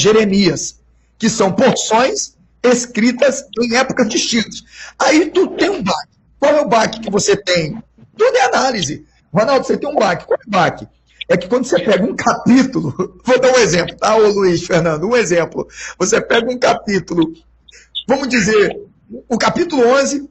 Jeremias, que são porções escritas em épocas distintas. Aí tu tem um baque. Qual é o baque que você tem? Tudo é análise. Ronaldo, você tem um baque. Qual é o baque? É que quando você pega um capítulo, vou dar um exemplo, tá, ô Luiz Fernando, um exemplo. Você pega um capítulo, vamos dizer, o capítulo 11,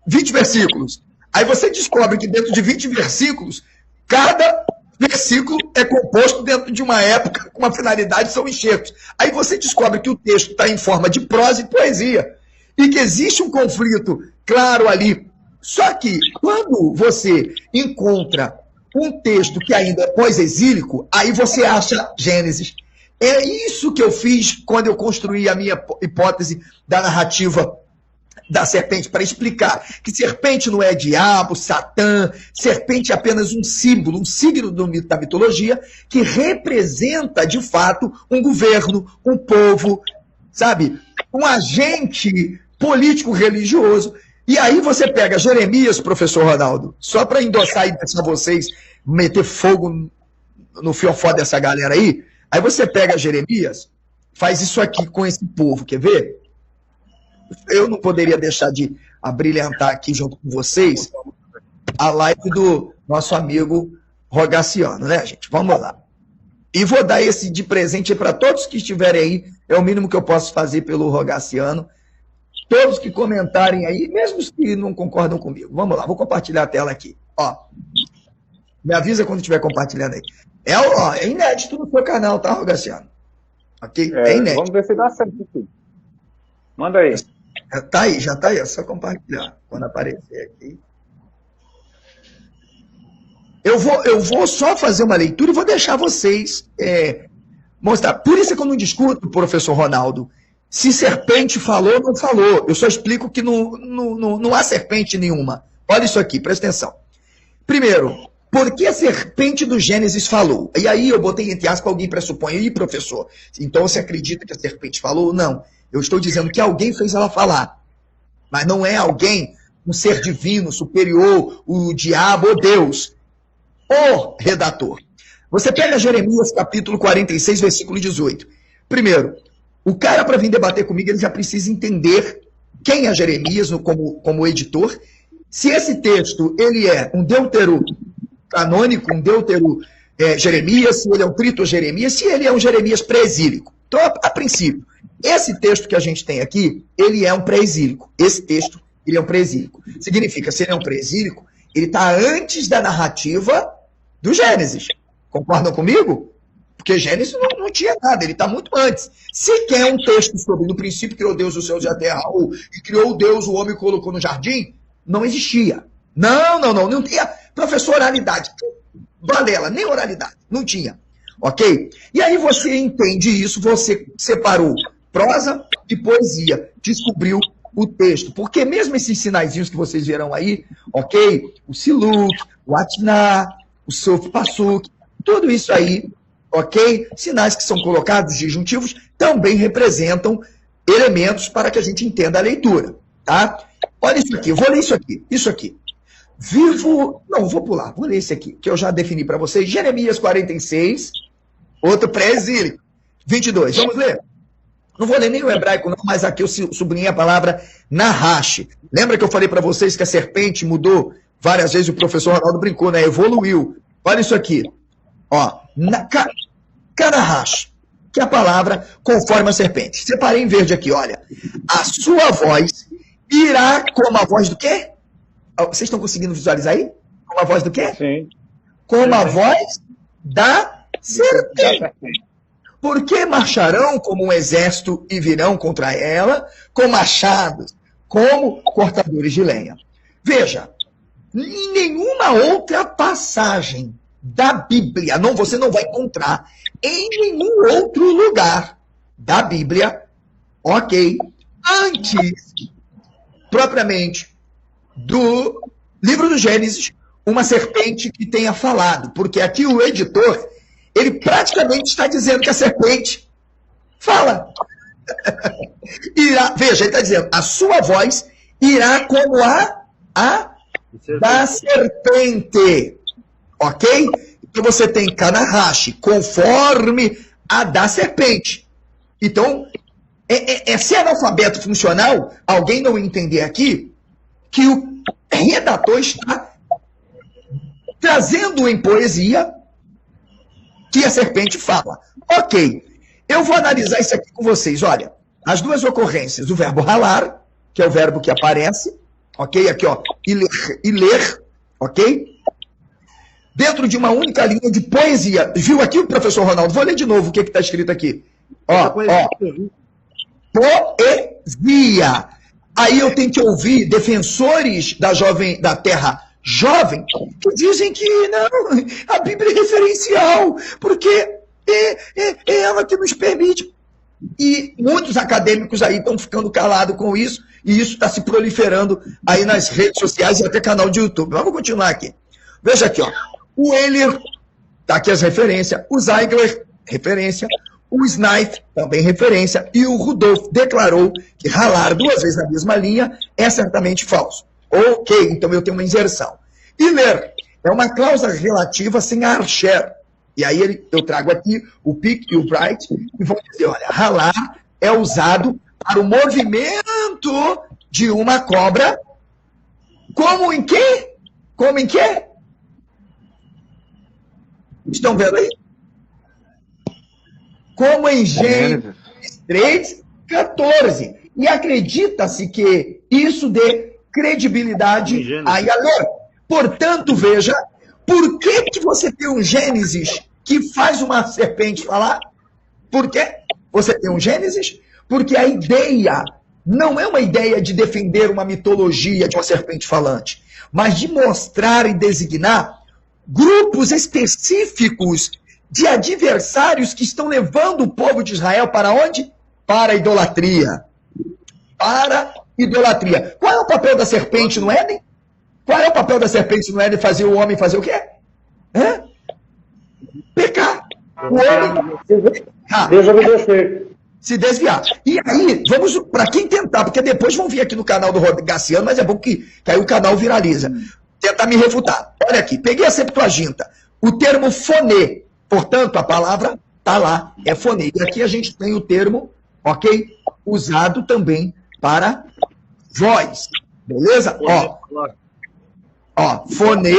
20 versículos. Aí você descobre que dentro de 20 versículos, cada versículo é composto dentro de uma época, com uma finalidade, são enxertos. Aí você descobre que o texto está em forma de prosa e poesia, e que existe um conflito claro ali. Só que, quando você encontra um texto que ainda é pós-exílico, aí você acha Gênesis. É isso que eu fiz quando eu construí a minha hipótese da narrativa da serpente, para explicar que serpente não é diabo, Satã, serpente é apenas um símbolo, um signo da mitologia, que representa, de fato, um governo, um povo, sabe? Um agente político-religioso. E aí você pega Jeremias, professor Ronaldo, só para endossar e deixar vocês meter fogo no fiofó dessa galera aí, aí você pega Jeremias, faz isso aqui com esse povo, quer ver? Eu não poderia deixar de abrilhantar aqui junto com vocês a live do nosso amigo Rogaciano, né, gente? Vamos lá. E vou dar esse de presente para todos que estiverem aí, é o mínimo que eu posso fazer pelo Rogaciano. Todos que comentarem aí, mesmo os que não concordam comigo. Vamos lá, vou compartilhar a tela aqui. Ó, me avisa quando estiver compartilhando aí. É inédito no seu canal, tá, Rogaciano? Ok? É inédito. Vamos ver se dá certo aqui. Manda aí. Já tá aí, é só compartilhar quando aparecer aqui. Eu vou só fazer uma leitura e vou deixar vocês mostrar. Por isso é que eu não discuto, professor Ronaldo, se serpente falou ou não falou. Eu só explico que não há serpente nenhuma. Olha isso aqui, presta atenção. Primeiro, por que a serpente do Gênesis falou? E aí eu botei entre aspas, alguém pressupõe, e professor, então você acredita que a serpente falou? Não. Eu estou dizendo que alguém fez ela falar. Mas não é alguém, um ser divino, superior, o diabo ou Deus. O redator. Você pega Jeremias capítulo 46, versículo 18. Primeiro, o cara para vir debater comigo, ele já precisa entender quem é Jeremias como editor. Se esse texto ele é um deutero canônico, um deutero Jeremias, se ele é um trito Jeremias, se ele é um Jeremias pré-exílico. Então, a princípio, esse texto que a gente tem aqui, ele é um pré-exílico. Esse texto, ele é um pré-exílico. Significa, se ele é um pré-exílico, ele está antes da narrativa do Gênesis. Concordam comigo? Porque Gênesis não tinha nada, ele está muito antes. Se quer um texto sobre no princípio criou Deus os céus e a terra, e criou Deus o homem e colocou no jardim, não existia. Não tinha. Professor, oralidade. Balela, nem oralidade. Não tinha. Ok? E aí você entende isso, você separou prosa e poesia, descobriu o texto. Porque mesmo esses sinaizinhos que vocês verão aí, ok? O Siluk, o Atná, o Sof Passuk, tudo isso aí, ok? Sinais que são colocados disjuntivos também representam elementos para que a gente entenda a leitura, tá? Olha isso aqui, eu vou ler isso aqui. Vou pular, vou ler esse aqui, que eu já defini para vocês. Jeremias 46, outro pré-exílico, 22. Vamos ler? Não vou ler nem o hebraico, não, mas aqui eu sublinhei a palavra Nahash. Lembra que eu falei para vocês que a serpente mudou várias vezes? O professor Ronaldo brincou, né? Evoluiu. Olha isso aqui. Ó, Kanahash, que é a palavra conforme a serpente. Separei em verde aqui, olha. A sua voz irá como a voz do quê? Vocês estão conseguindo visualizar aí? Como a voz do quê? Sim. Como a voz da serpente. Porque marcharão como um exército e virão contra ela com machados, como cortadores de lenha. Veja, em nenhuma outra passagem da Bíblia, você não vai encontrar em nenhum outro lugar da Bíblia, ok, antes, propriamente, do livro do Gênesis, uma serpente que tenha falado, porque aqui o editor, ele praticamente está dizendo que a serpente fala. Veja, ele está dizendo, a sua voz irá como a da serpente. Ok? Então você tem Kanahash, conforme a da serpente. Então, é ser analfabeto funcional alguém não entender aqui que o redator está trazendo em poesia que a serpente fala. Ok, eu vou analisar isso aqui com vocês. Olha, as duas ocorrências, o verbo ralar, que é o verbo que aparece, ok? Aqui, ó, e ler, ok? Dentro de uma única linha de poesia. Viu aqui o professor Ronaldo? Vou ler de novo o que está escrito aqui. Ó, poesia. Aí eu tenho que ouvir defensores da terra jovem que dizem que não, a Bíblia é referencial, porque é ela que nos permite. E muitos acadêmicos aí estão ficando calados com isso, e isso está se proliferando aí nas redes sociais e até canal de YouTube. Vamos continuar aqui. Veja aqui, ó. O Euler, tá aqui as referências, o Ziegler, referência, o Snaith, também referência, e o Rudolf declarou que ralar duas vezes na mesma linha é certamente falso. Ok, então eu tenho uma inserção. E ler é uma cláusula relativa sem a archer. E aí eu trago aqui o Pick e o Bright e vão dizer, olha, ralar é usado para o movimento de uma cobra. Como em quê? Como em quê? Estão vendo aí? Como em Gênesis 3:14. E acredita-se que isso dê credibilidade a ler. Portanto, veja, por que você tem um Gênesis que faz uma serpente falar? Por quê? Você tem um Gênesis? Porque a ideia não é uma ideia de defender uma mitologia de uma serpente falante, mas de mostrar e designar grupos específicos de adversários que estão levando o povo de Israel para onde? Para a idolatria. Para a idolatria. Qual é o papel da serpente no Éden? Qual é o papel da serpente no Éden? Fazer o homem fazer o quê? Pecar. O homem desobedecer. Se desviar. E aí, vamos para quem tentar, porque depois vão vir aqui no canal do Gaciano, mas é bom que aí o canal viraliza. Tentar me refutar. Olha aqui, peguei a Septuaginta. O termo fonê, portanto, a palavra está lá, é fonê. E aqui a gente tem o termo, ok? Usado também para voz. Beleza? Ó, fonê,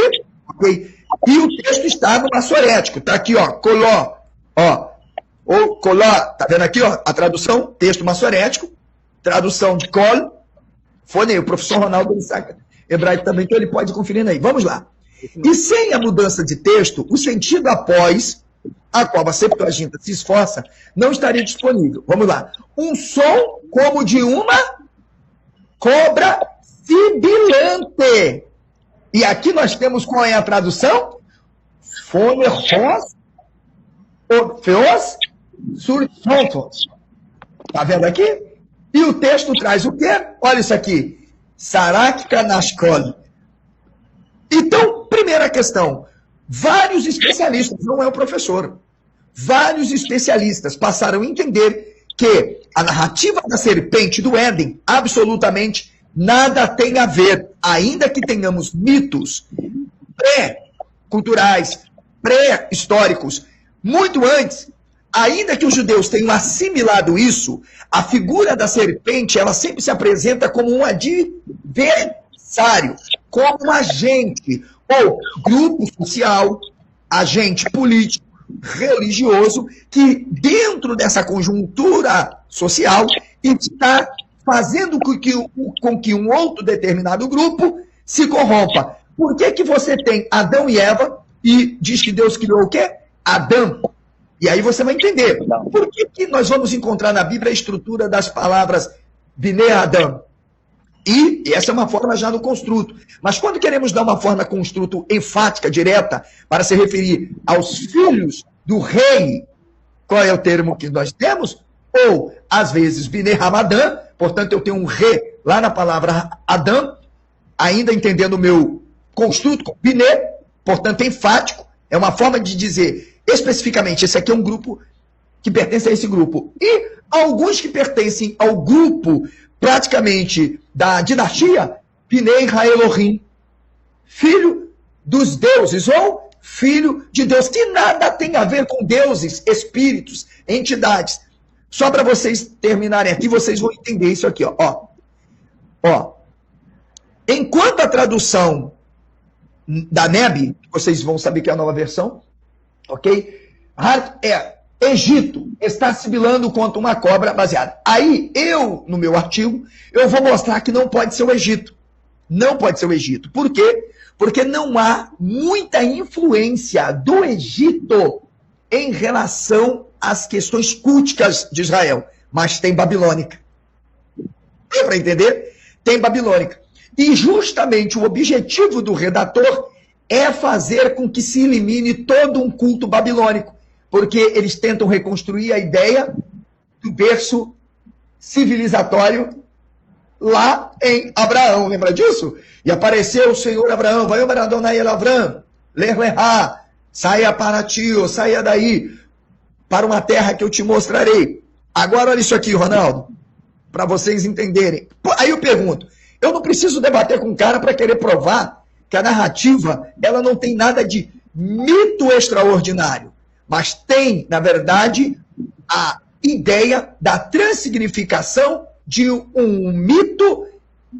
ok? E o texto está no maçorético. Está aqui, ó, coló. Ó, ou coló, tá vendo aqui, ó, a tradução, texto maçorético, tradução de col, fonê. O professor Ronaldo, ele saca hebraico também, então ele pode conferir aí. Vamos lá. E sem a mudança de texto, o sentido após, a qual a Septuaginta se esforça, não estaria disponível. Vamos lá. Um som como de uma cobra sibilante. E aqui nós temos qual é a tradução? Fonerros, orfeos, surtontos. Tá vendo aqui? E o texto traz o quê? Olha isso aqui. Sarak Kanashkol. Então, primeira questão. Vários especialistas, não é o professor, vários especialistas passaram a entender que a narrativa da serpente do Éden absolutamente nada tem a ver, ainda que tenhamos mitos pré-culturais, pré-históricos, muito antes, ainda que os judeus tenham assimilado isso, a figura da serpente, ela sempre se apresenta como um adversário, como um agente, ou grupo social, agente político, religioso, que dentro dessa conjuntura social está fazendo com que um outro determinado grupo se corrompa. Por que você tem Adão e Eva e diz que Deus criou o quê? Adão. E aí você vai entender. Por que nós vamos encontrar na Bíblia a estrutura das palavras Bnei Adão? E essa é uma forma já no construto. Mas quando queremos dar uma forma construto enfática, direta, para se referir aos filhos do rei, qual é o termo que nós temos? Ou, às vezes, Bnei Ramadã, portanto, eu tenho um re lá na palavra Adão, ainda entendendo o meu construto com Bnei, portanto, enfático, é uma forma de dizer especificamente, esse aqui é um grupo que pertence a esse grupo. E alguns que pertencem ao grupo praticamente da dinastia, Bnei Elohim, filho dos deuses, ou filho de Deus, que nada tem a ver com deuses, espíritos, entidades. Só para vocês terminarem aqui, vocês vão entender isso aqui, ó. Ó. Enquanto a tradução da NEB, vocês vão saber que é a nova versão, ok? Egito está sibilando contra uma cobra baseada. Aí, no meu artigo, eu vou mostrar que não pode ser o Egito. Não pode ser o Egito. Por quê? Porque não há muita influência do Egito em relação às questões culticas de Israel. Mas tem babilônica. Deu para entender? Tem babilônica. E justamente o objetivo do redator é fazer com que se elimine todo um culto babilônico. Porque eles tentam reconstruir a ideia do berço civilizatório lá em Abraão. Lembra disso? E apareceu o Senhor Abraão, vai o Adonai el Avram, ler-lerá, saia para ti, ou saia daí, para uma terra que eu te mostrarei. Agora olha isso aqui, Ronaldo, para vocês entenderem. Aí eu pergunto, eu não preciso debater com o cara para querer provar que a narrativa ela não tem nada de mito extraordinário. Mas tem, na verdade, a ideia da transsignificação de um mito,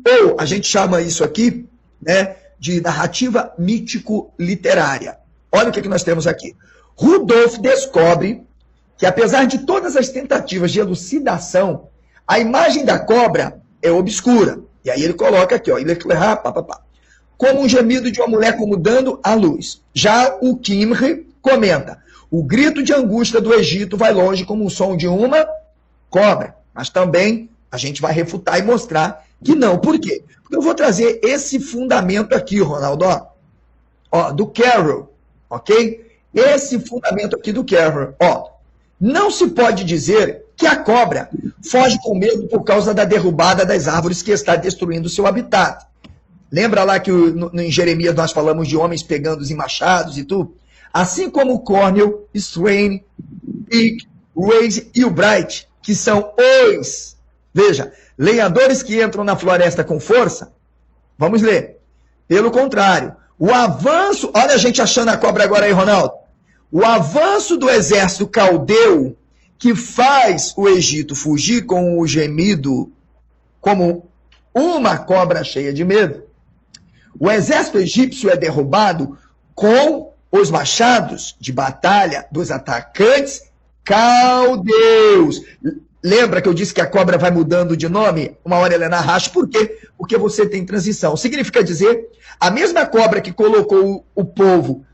ou a gente chama isso aqui, né, de narrativa mítico-literária. Olha o que nós temos aqui. Rudolf descobre que, apesar de todas as tentativas de elucidação, a imagem da cobra é obscura. E aí ele coloca aqui, ó, como um gemido de uma mulher como dando à luz. Já o Kimre comenta, o grito de angústia do Egito vai longe como o som de uma cobra. Mas também a gente vai refutar e mostrar que não. Por quê? Porque eu vou trazer esse fundamento aqui, Ronaldo, ó, do Carroll, ok? Esse fundamento aqui do Carroll, ó. Não se pode dizer que a cobra foge com medo por causa da derrubada das árvores que está destruindo seu habitat. Lembra lá que em Jeremias nós falamos de homens pegando os machados e tudo? Assim como o Cornell, Swain, Pick, Waze e o Bright, que são os, veja, lenhadores que entram na floresta com força, vamos ler. Pelo contrário, o avanço, olha a gente achando a cobra agora aí, Ronaldo. O avanço do exército caldeu que faz o Egito fugir com o gemido como uma cobra cheia de medo. O exército egípcio é derrubado com os machados de batalha dos atacantes caldeus. Lembra que eu disse que a cobra vai mudando de nome? Uma hora ela é Nahash. Por quê? Porque você tem transição. Significa dizer, a mesma cobra que colocou o povo,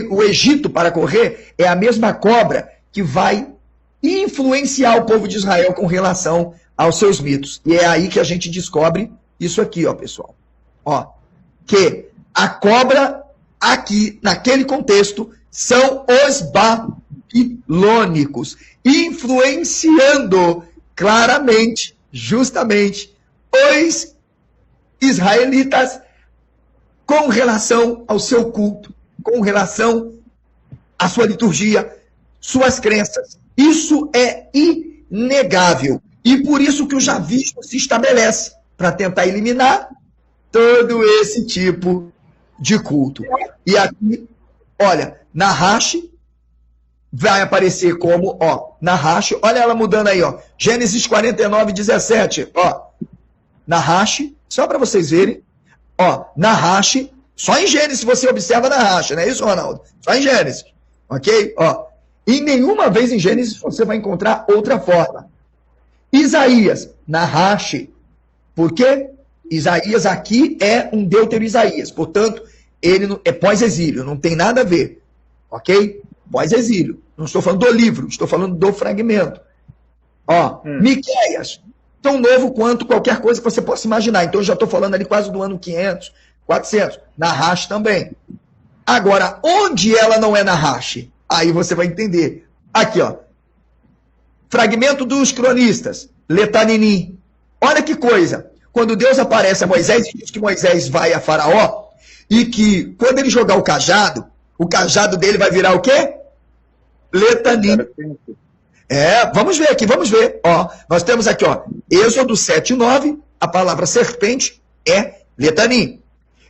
o Egito para correr, é a mesma cobra que vai influenciar o povo de Israel com relação aos seus mitos. E é aí que a gente descobre isso aqui, ó, pessoal. Ó, que a cobra aqui, naquele contexto, são os babilônicos, influenciando claramente, justamente, os israelitas com relação ao seu culto, com relação à sua liturgia, suas crenças. Isso é inegável. E por isso que o javismo se estabelece, para tentar eliminar todo esse tipo de culto. E aqui, olha, Nahash vai aparecer como, ó, Nahash, olha ela mudando aí, ó, Gênesis 49, 17, ó, Nahash, só para vocês verem, ó, Nahash, só em Gênesis você observa Nahash, não é isso, Ronaldo? Só em Gênesis, ok? Ó, e nenhuma vez em Gênesis você vai encontrar outra forma. Isaías, Nahash, por quê? Isaías aqui é um deutero-Isaías, portanto, ele é pós-exílio, não tem nada a ver, ok? Pós-exílio, não estou falando do livro, estou falando do fragmento. Ó, Miqueias, tão novo quanto qualquer coisa que você possa imaginar, então eu já estou falando ali quase do ano 500, 400, Nahash também. Agora, onde ela não é Nahash? Aí você vai entender. Aqui, ó, fragmento dos cronistas, Letaninim, olha que coisa. Quando Deus aparece a Moisés e diz que Moisés vai a Faraó, e que quando ele jogar o cajado dele vai virar o quê? Letanim. Vamos ver aqui, vamos ver. Ó, nós temos aqui, ó, Êxodo 7:9, a palavra serpente é Letanim.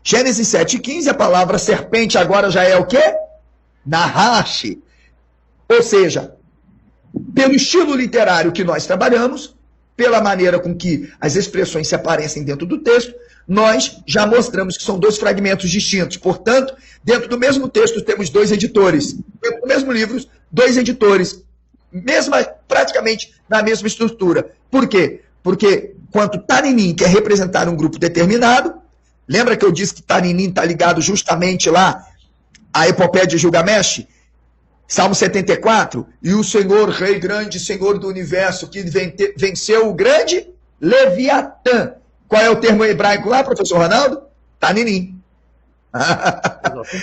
Gênesis 7:15, a palavra serpente agora já é o quê? Nahash. Ou seja, pelo estilo literário que nós trabalhamos, pela maneira com que as expressões se aparecem dentro do texto, nós já mostramos que são dois fragmentos distintos. Portanto, dentro do mesmo texto temos dois editores. Dentro do mesmo livro, dois editores. Praticamente na mesma estrutura. Por quê? Porque quanto Taninim quer representar um grupo determinado, lembra que eu disse que Taninim está ligado justamente lá à epopeia de Gilgamesh? Salmo 74, e o Senhor, Rei grande, Senhor do universo, que venceu o grande Leviatã. Qual é o termo hebraico lá, professor Ronaldo? Taninim.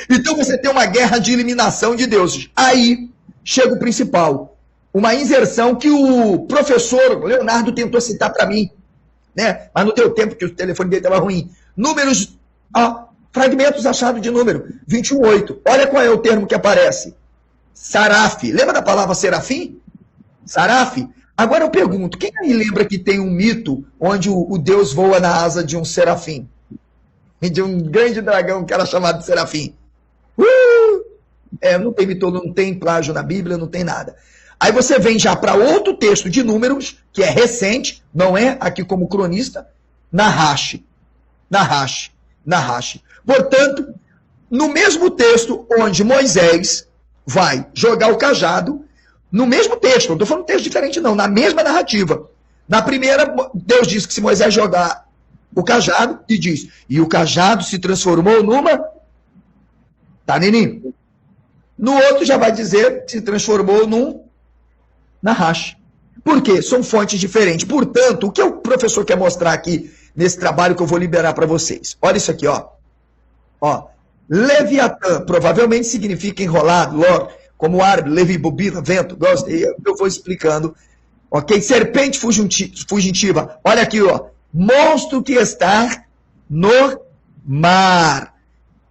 Então você tem uma guerra de eliminação de deuses. Aí chega o principal. Uma inserção que o professor Leonardo tentou citar para mim, né? Mas não deu tempo, porque o telefone dele estava ruim. Números, fragmentos achados de número, 21:8. Olha qual é o termo que aparece. Saraf. Lembra da palavra serafim? Saraf. Agora eu pergunto, quem aí lembra que tem um mito onde o Deus voa na asa de um serafim? De um grande dragão que era chamado de serafim. Não tem mito, não tem plágio na Bíblia, não tem nada. Aí você vem já para outro texto de Números, que é recente, não é aqui como cronista, Nahash. Portanto, no mesmo texto onde Moisés vai jogar o cajado, no mesmo texto, não estou falando um texto diferente não, na mesma narrativa. Na primeira, Deus diz que se Moisés jogar o cajado, e diz, e o cajado se transformou numa Taninim. No outro já vai dizer que se transformou num Nahash. Por quê? São fontes diferentes. Portanto, o que o professor quer mostrar aqui nesse trabalho que eu vou liberar para vocês? Olha isso aqui, ó. Leviatã provavelmente significa enrolado, como árabe, levi, bobina, vento, gosto, eu vou explicando. Ok? Serpente fugitiva. Olha aqui, ó. Monstro que está no mar.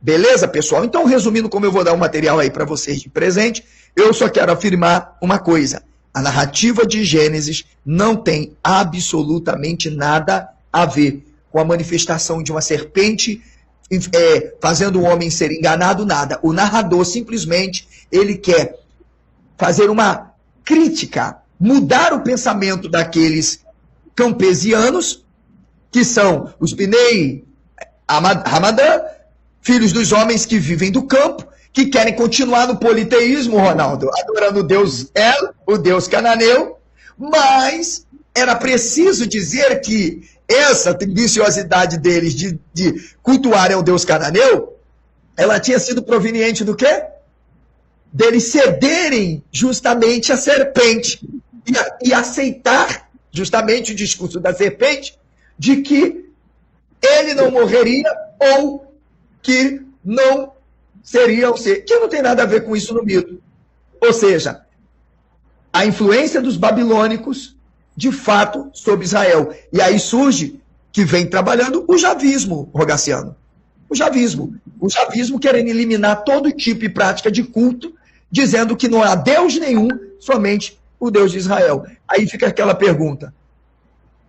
Beleza, pessoal? Então, resumindo, como eu vou dar um material aí para vocês de presente, eu só quero afirmar uma coisa. A narrativa de Gênesis não tem absolutamente nada a ver com a manifestação de uma serpente fazendo o homem ser enganado, nada. O narrador simplesmente ele quer fazer uma crítica, mudar o pensamento daqueles campesianos, que são os Bnei Hamadã, filhos dos homens que vivem do campo, que querem continuar no politeísmo, Ronaldo, adorando o Deus El, o Deus cananeu, mas era preciso dizer que essa tendenciosidade deles de cultuarem o Deus cananeu, ela tinha sido proveniente do quê? Deles cederem justamente a serpente e aceitar justamente o discurso da serpente de que ele não morreria ou que não seria o ser, que não tem nada a ver com isso no mito. Ou seja, a influência dos babilônicos, de fato, sobre Israel. E aí surge, que vem trabalhando, o javismo, Rogaciano. O javismo querendo eliminar todo tipo e prática de culto, dizendo que não há Deus nenhum, somente o Deus de Israel. Aí fica aquela pergunta.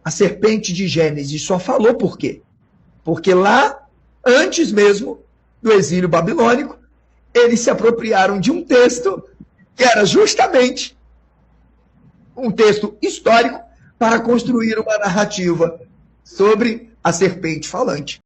A serpente de Gênesis só falou por quê? Porque lá, antes mesmo do exílio babilônico, eles se apropriaram de um texto que era justamente um texto histórico para construir uma narrativa sobre a serpente falante.